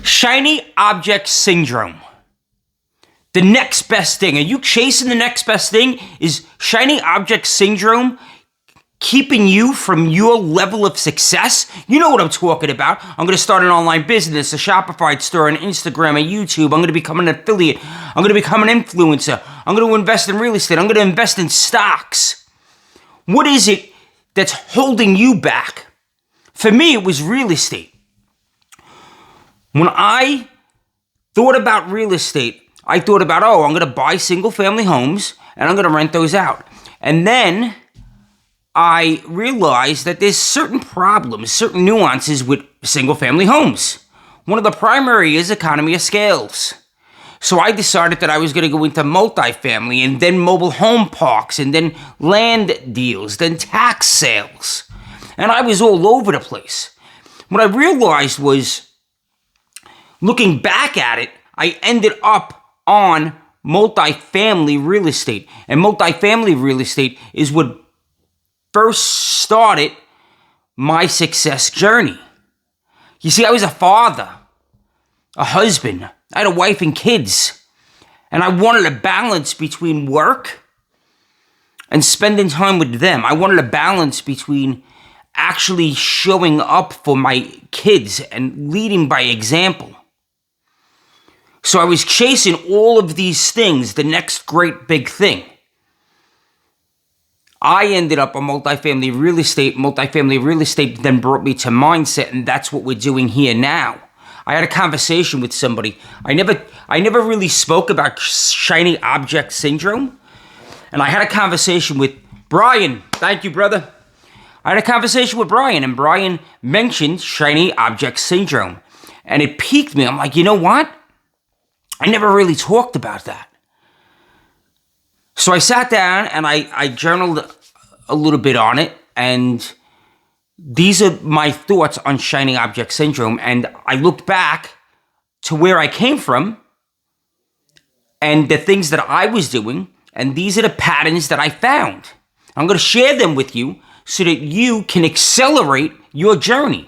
Shiny object syndrome. The next best thing. Are you chasing the next best thing? Is shiny object syndrome keeping you from your level of success? You know what I'm talking about. I'm going to start an online business, a Shopify store, an Instagram, a YouTube. I'm going to become an affiliate. I'm going to become an influencer. I'm going to invest in real estate. I'm going to invest in stocks. What is it that's holding you back? For me, it was real estate. When I thought about real estate, I thought about, I'm going to buy single-family homes, and I'm going to rent those out. And then I realized that there's certain problems, certain nuances with single-family homes. One of the primary is economy of scales. So I decided that I was going to go into multifamily, and then mobile home parks, and then land deals, then tax sales. And I was all over the place. What I realized was, looking back at it, I ended up on multifamily real estate. And multifamily real estate is what first started my success journey. You see, I was a father, a husband. I had a wife and kids. And I wanted a balance between work and spending time with them. I wanted a balance between actually showing up for my kids and leading by example. So I was chasing all of these things, the next great big thing. I ended up on multifamily real estate. Multifamily real estate then brought me to mindset, and that's what we're doing here now. I had a conversation with somebody. I never really spoke about shiny object syndrome. And I had a conversation with Brian. Thank you, brother. I had a conversation with Brian, and Brian mentioned shiny object syndrome. And it piqued me. I'm like, you know what? I never really talked about that. So I sat down and I journaled a little bit on it, and these are my thoughts on shiny object syndrome. And I looked back to where I came from and the things that I was doing, and these are the patterns that I found. I'm going to share them with you so that you can accelerate your journey.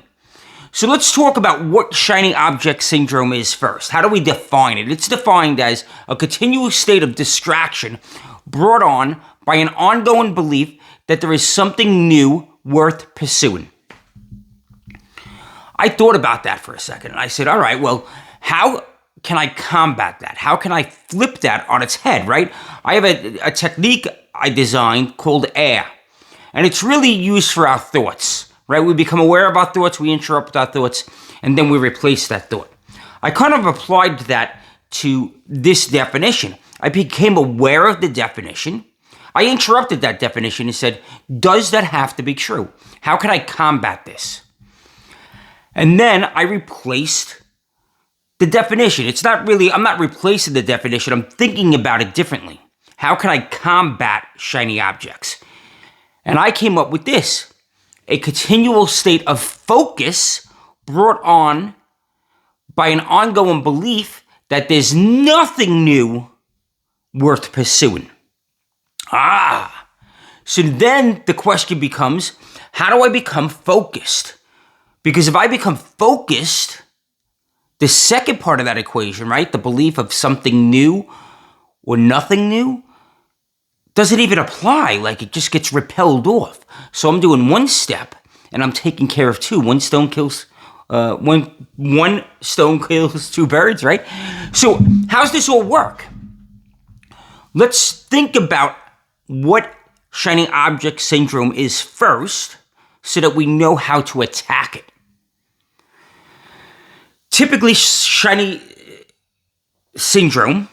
So let's talk about what shiny object syndrome is first. How do we define it? It's defined as a continuous state of distraction brought on by an ongoing belief that there is something new worth pursuing. I thought about that for a second, and I said, all right, well, how can I combat that? How can I flip that on its head, right? I have a technique I designed called AIR, and it's really used for our thoughts. Right? We become aware of our thoughts, we interrupt our thoughts, and then we replace that thought. I kind of applied that to this definition. I became aware of the definition. I interrupted that definition and said, does that have to be true? How can I combat this? And then I replaced the definition. I'm not replacing the definition. I'm thinking about it differently. How can I combat shiny objects? And I came up with this. A continual state of focus brought on by an ongoing belief that there's nothing new worth pursuing. So then the question becomes, how do I become focused? Because if I become focused, the second part of that equation, right, the belief of something new or nothing new, doesn't even apply. Like, it just gets repelled off. So I'm doing one step, and I'm taking care of two. One stone kills two birds, right? So how's this all work? Let's think about what shiny object syndrome is first, so that we know how to attack it. Typically, shiny syndrome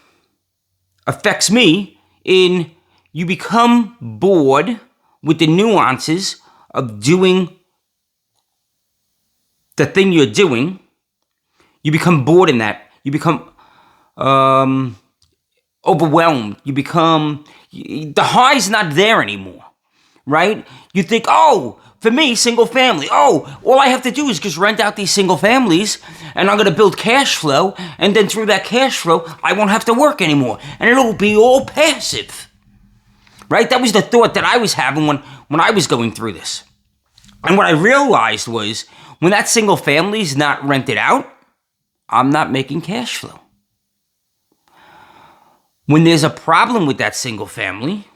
affects me in you become bored with the nuances of doing the thing you're doing. You become bored in that. You become overwhelmed. The high's not there anymore, right? You think, for me, single family, all I have to do is just rent out these single families, and I'm going to build cash flow, and then through that cash flow, I won't have to work anymore, and it'll be all passive. Right? That was the thought that I was having when I was going through this. And what I realized was, when that single family is not rented out, I'm not making cash flow. When there's a problem with that single family,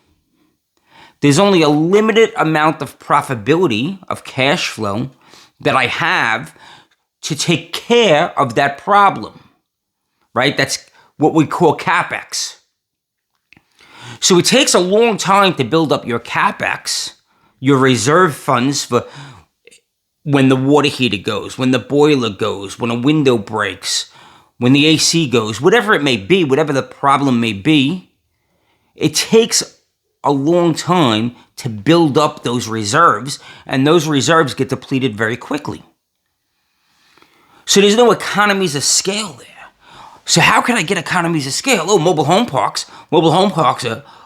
there's only a limited amount of profitability of cash flow that I have to take care of that problem, right? That's what we call CapEx. So it takes a long time to build up your CapEx, your reserve funds for when the water heater goes, when the boiler goes, when a window breaks, when the AC goes, whatever it may be, whatever the problem may be, it takes a long time to build up those reserves, and those reserves get depleted very quickly. So there's no economies of scale there. So how can I get economies of scale? Oh, mobile home parks. Mobile home parks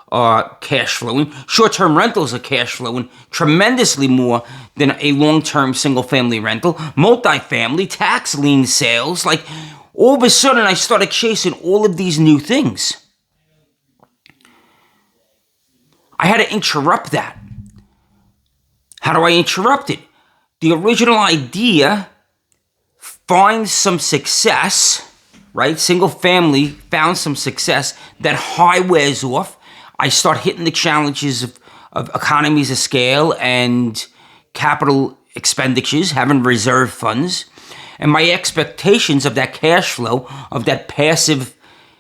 are cash flowing. Short-term rentals are cash flowing tremendously more than a long-term single-family rental. Multifamily, tax lien sales. Like, all of a sudden, I started chasing all of these new things. I had to interrupt that. How do I interrupt it? The original idea finds some success, right? Single family found some success. That high wears off. I start hitting the challenges of economies of scale and capital expenditures, having reserve funds. And my expectations of that cash flow, of that passive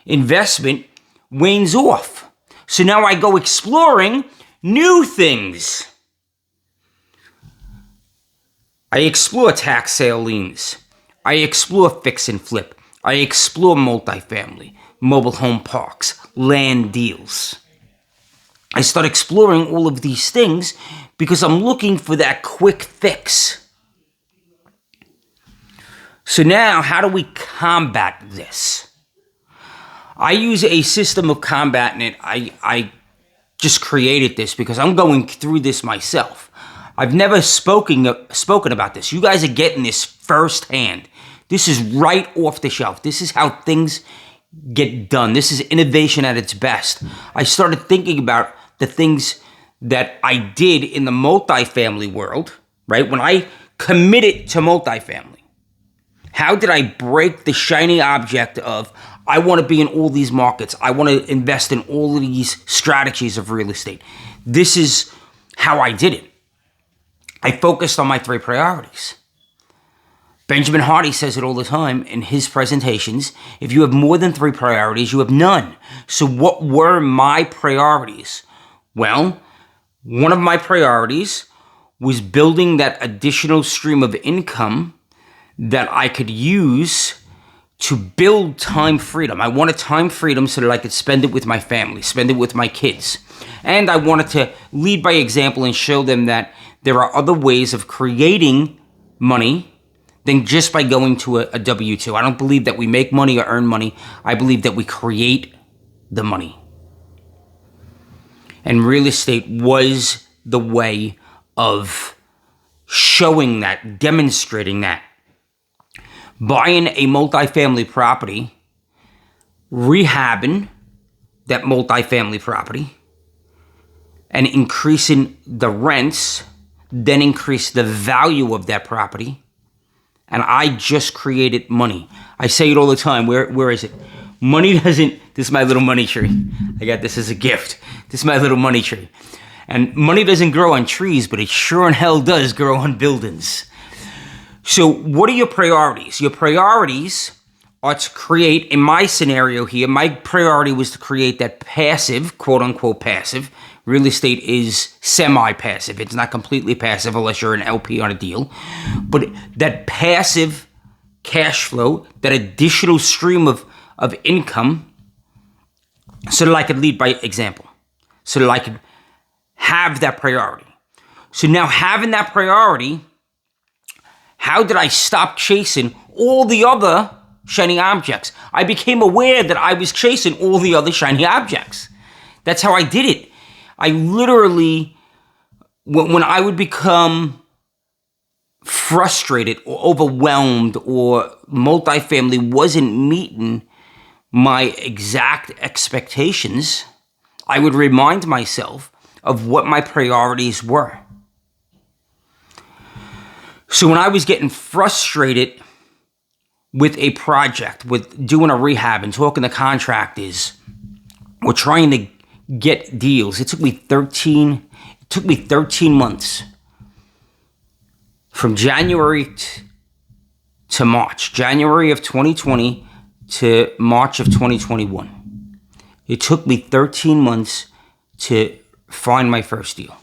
investment, wanes off. So now I go exploring new things. I explore tax sale liens. I explore fix and flip. I explore multifamily, mobile home parks, land deals. I start exploring all of these things because I'm looking for that quick fix. So now, how do we combat this? I use a system of combating it. I just created this because I'm going through this myself. I've never spoken about this. You guys are getting this firsthand. This is right off the shelf. This is how things get done. This is innovation at its best. I started thinking about the things that I did in the multifamily world, right? When I committed to multifamily, how did I break the shiny object of, I want to be in all these markets. I want to invest in all of these strategies of real estate. This is how I did it. I focused on my 3 priorities. Benjamin Hardy says it all the time in his presentations. If you have more than 3 priorities, you have none. So what were my priorities? Well, one of my priorities was building that additional stream of income that I could use to build time freedom. I wanted time freedom so that I could spend it with my family, spend it with my kids. And I wanted to lead by example and show them that there are other ways of creating money than just by going to a W-2. I don't believe that we make money or earn money. I believe that we create the money. And real estate was the way of showing that, demonstrating that. Buying a multifamily property, rehabbing that multifamily property, and increasing the rents, then increase the value of that property. And I just created money. I say it all the time. Where is it? Money doesn't, this is my little money tree. I got this as a gift. This is my little money tree. And money doesn't grow on trees, but it sure in hell does grow on buildings. So what are your priorities? Your priorities are to create, in my scenario here, my priority was to create that passive, quote unquote passive. Real estate is semi-passive. It's not completely passive unless you're an LP on a deal. But that passive cash flow, that additional stream of income, so that I could lead by example. So that I could have that priority. So now having that priority, how did I stop chasing all the other shiny objects? I became aware that I was chasing all the other shiny objects. That's how I did it. I literally, when I would become frustrated or overwhelmed or multifamily wasn't meeting my exact expectations, I would remind myself of what my priorities were. So when I was getting frustrated with a project, with doing a rehab and talking to contractors, or trying to get deals. It took me 13 months from January to March, January of 2020 to March of 2021. It took me 13 months to find my first deal.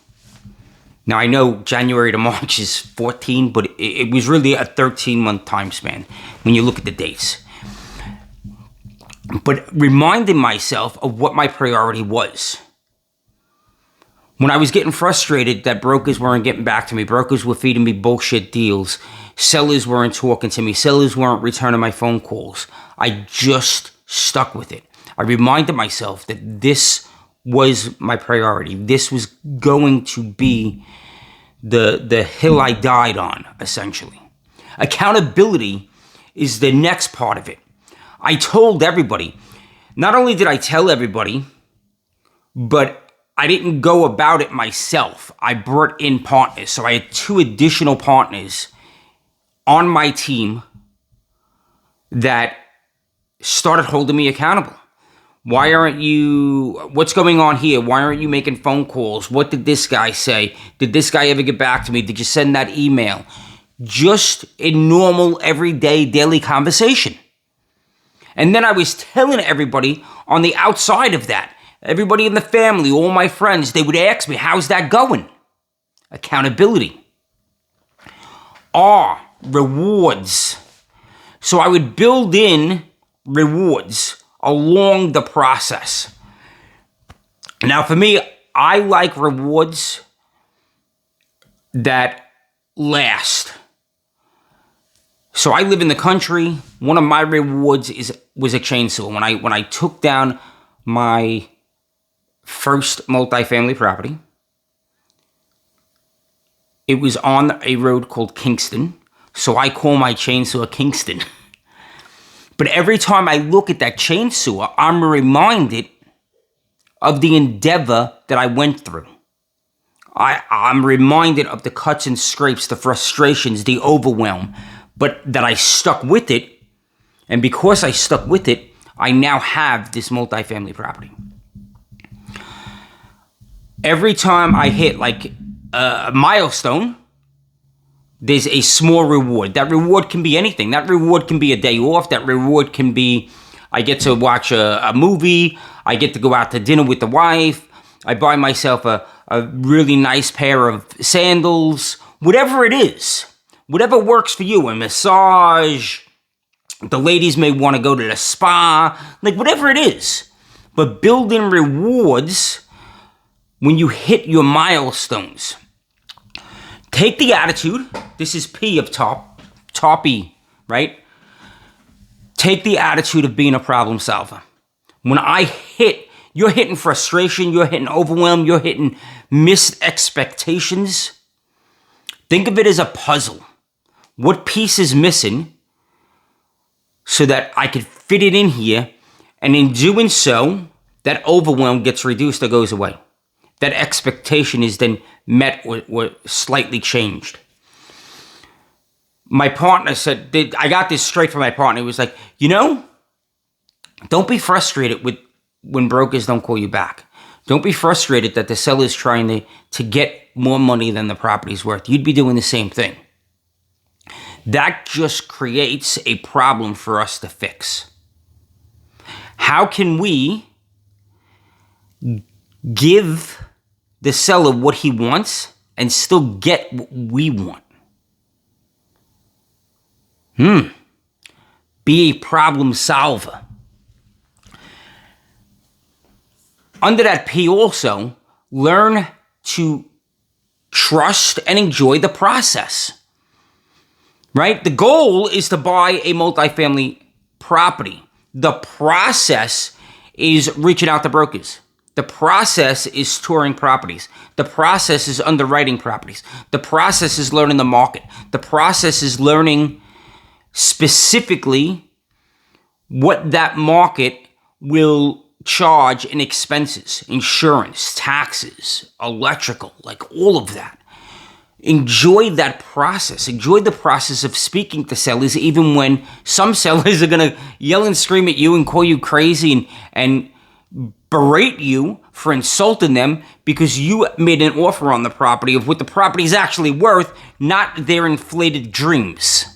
Now, I know January to March is 14, but it was really a 13-month time span when you look at the dates. But reminding myself of what my priority was. When I was getting frustrated that brokers weren't getting back to me, brokers were feeding me bullshit deals, sellers weren't talking to me, sellers weren't returning my phone calls, I just stuck with it. I reminded myself that this was my priority. This was going to be the hill I died on, essentially. Accountability is the next part of it. I told everybody. Not only did I tell everybody, but I didn't go about it myself. I brought in partners. So I had 2 additional partners on my team that started holding me accountable. What's going on here? Why aren't you making phone calls? What did this guy say? Did this guy ever get back to me? Did you send that email? Just a normal, everyday, daily conversation. And then I was telling everybody on the outside of that, everybody in the family, all my friends, they would ask me, how's that going? Accountability. Rewards. So I would build in rewards along the process. Now, for me, I like rewards that last. So I live in the country. One of my rewards was a chainsaw. When I took down my first multifamily property, it was on a road called Kingston. So I call my chainsaw Kingston. But every time I look at that chainsaw, I'm reminded of the endeavor that I went through. I'm reminded of the cuts and scrapes, the frustrations, the overwhelm, but that I stuck with it. And because I stuck with it, I now have this multifamily property. Every time I hit like a milestone, there's a small reward. That reward can be anything. That reward can be a day off. That reward can be, I get to watch a movie. I get to go out to dinner with the wife. I buy myself a really nice pair of sandals. Whatever it is. Whatever works for you. A massage. The ladies may want to go to the spa. Like whatever it is. But building rewards when you hit your milestones. Take the attitude. This is P of top E, right? Take the attitude of being a problem solver. When you're hitting frustration, you're hitting overwhelm, you're hitting missed expectations. Think of it as a puzzle. What piece is missing so that I could fit it in here, and in doing so, that overwhelm gets reduced or goes away. That expectation is then met or slightly changed. My partner said, I got this straight from my partner. He was like, don't be frustrated when brokers don't call you back. Don't be frustrated that the seller's trying to get more money than the property's worth. You'd be doing the same thing. That just creates a problem for us to fix. How can we give the seller what he wants and still get what we want? Be a problem solver. Under that P also, learn to trust and enjoy the process. Right? The goal is to buy a multifamily property. The process is reaching out to brokers. The process is touring properties. The process is underwriting properties. The process is learning the market. The process is learning specifically what that market will charge in expenses, insurance, taxes, electrical, like all of that. enjoy that process. Enjoy the process of speaking to sellers, even when some sellers are going to yell and scream at you and call you crazy and berate you for insulting them because you made an offer on the property of what the property is actually worth, not their inflated dreams.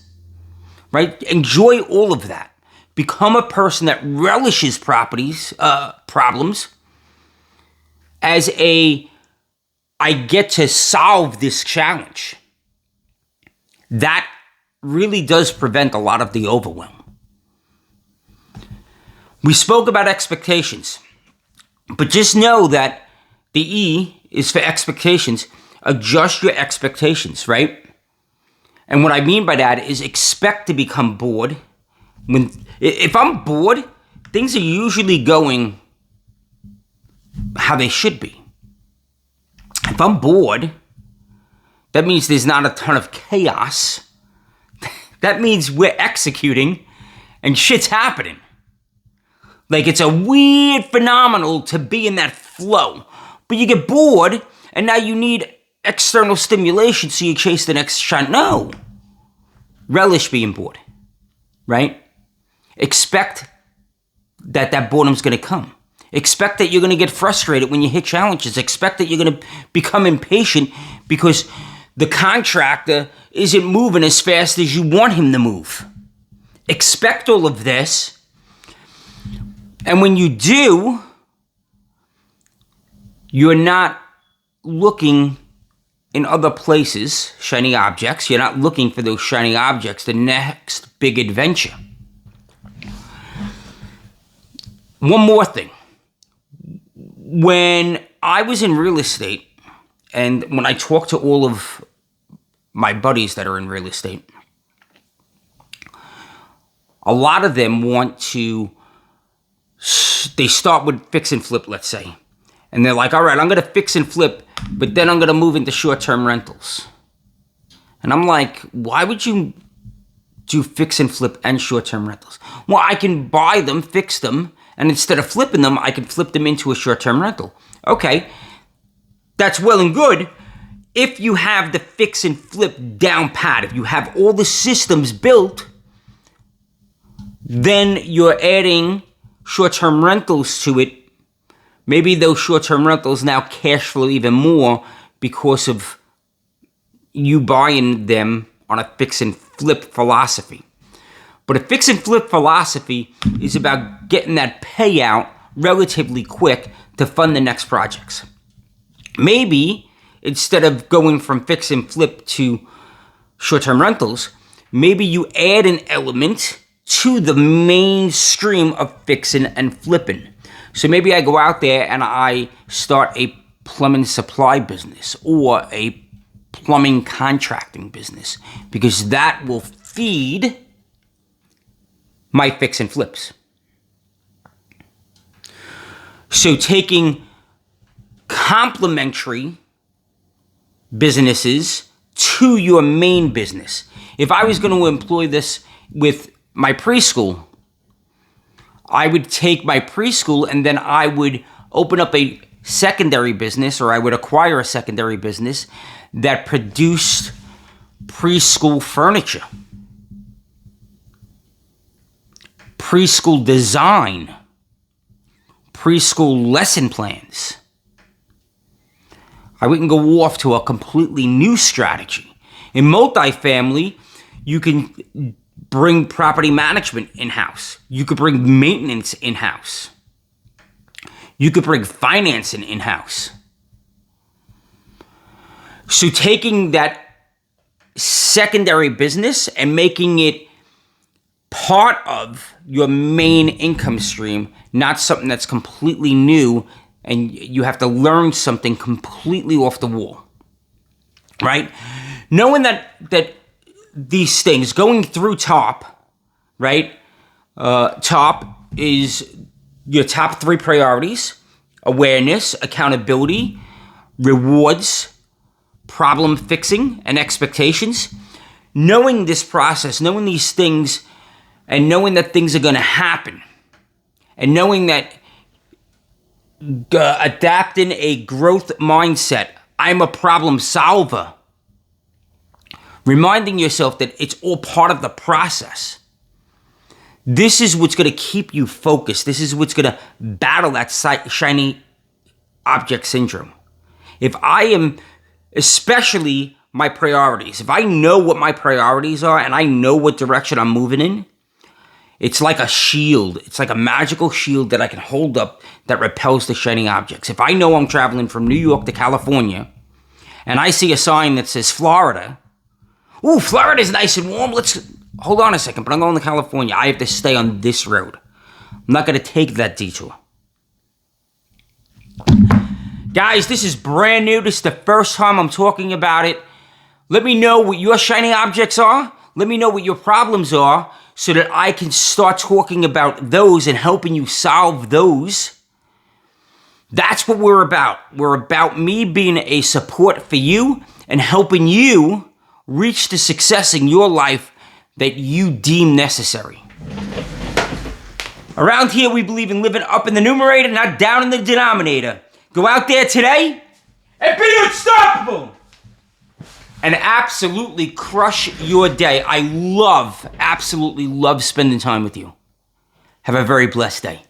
Right? Enjoy all of that. Become a person that relishes problems as I get to solve this challenge. That really does prevent a lot of the overwhelm. We spoke about expectations, but just know that the E is for expectations. Adjust your expectations, right? And what I mean by that is expect to become bored. If I'm bored, things are usually going how they should be. If I'm bored, that means there's not a ton of chaos. That means we're executing and shit's happening. Like, it's a weird phenomenon to be in that flow. But you get bored, and now you need external stimulation, so you chase the next shot. No. Relish being bored, right? Expect that boredom's going to come. Expect that you're going to get frustrated when you hit challenges. Expect that you're going to become impatient because the contractor isn't moving as fast as you want him to move. Expect all of this. And when you do, you're not looking in other places, shiny objects. You're not looking for those shiny objects, the next big adventure. One more thing. When I was in real estate, and when I talk to all of my buddies that are in real estate, a lot of them they start with fix and flip, let's say. And they're like, all right, I'm going to fix and flip, but then I'm going to move into short-term rentals. And I'm like, why would you do fix and flip and short-term rentals? Well, I can buy them, fix them, and instead of flipping them, I can flip them into a short-term rental. Okay, that's well and good if you have the fix and flip down pat. If you have all the systems built, then you're adding short-term rentals to it. Maybe those short-term rentals now cash flow even more because of you buying them on a fix and flip philosophy. But a fix and flip philosophy is about getting that payout relatively quick to fund the next projects. Maybe instead of going from fix and flip to short-term rentals, maybe you add an element to the mainstream of fixing and flipping. So maybe I go out there and I start a plumbing supply business or a plumbing contracting business, because that will feed my fix and flips. So taking complementary businesses to your main business. If I was going to employ this with my preschool, I would take my preschool and then I would open up a secondary business, or I would acquire a secondary business that produced preschool furniture, preschool design, preschool lesson plans. I wouldn't go off to a completely new strategy. In multifamily, you can bring property management in-house. You could bring maintenance in-house. You could bring financing in-house. So taking that secondary business and making it part of your main income stream, not something that's completely new and you have to learn something completely off the wall, right? Knowing that these things, going through TOP, right? TOP is your top 3 priorities: awareness, accountability, rewards, problem fixing, and expectations. Knowing this process, knowing these things, and knowing that things are going to happen, and knowing that adapting a growth mindset, I'm a problem solver, reminding yourself that it's all part of the process. This is what's going to keep you focused. This is what's going to battle that shiny object syndrome. If I am, especially my priorities, if I know what my priorities are and I know what direction I'm moving in, it's like a shield. It's like a magical shield that I can hold up that repels the shiny objects. If I know I'm traveling from New York to California and I see a sign that says Florida, ooh, Florida's nice and warm. Hold on a second, but I'm going to California. I have to stay on this road. I'm not going to take that detour. Guys, this is brand new. This is the first time I'm talking about it. Let me know what your shiny objects are. Let me know what your problems are so that I can start talking about those and helping you solve those. That's what we're about. We're about me being a support for you and helping you reach the success in your life that you deem necessary. Around here, we believe in living up in the numerator, not down in the denominator. Go out there today and be unstoppable and absolutely crush your day. I absolutely love spending time with you. Have a very blessed day.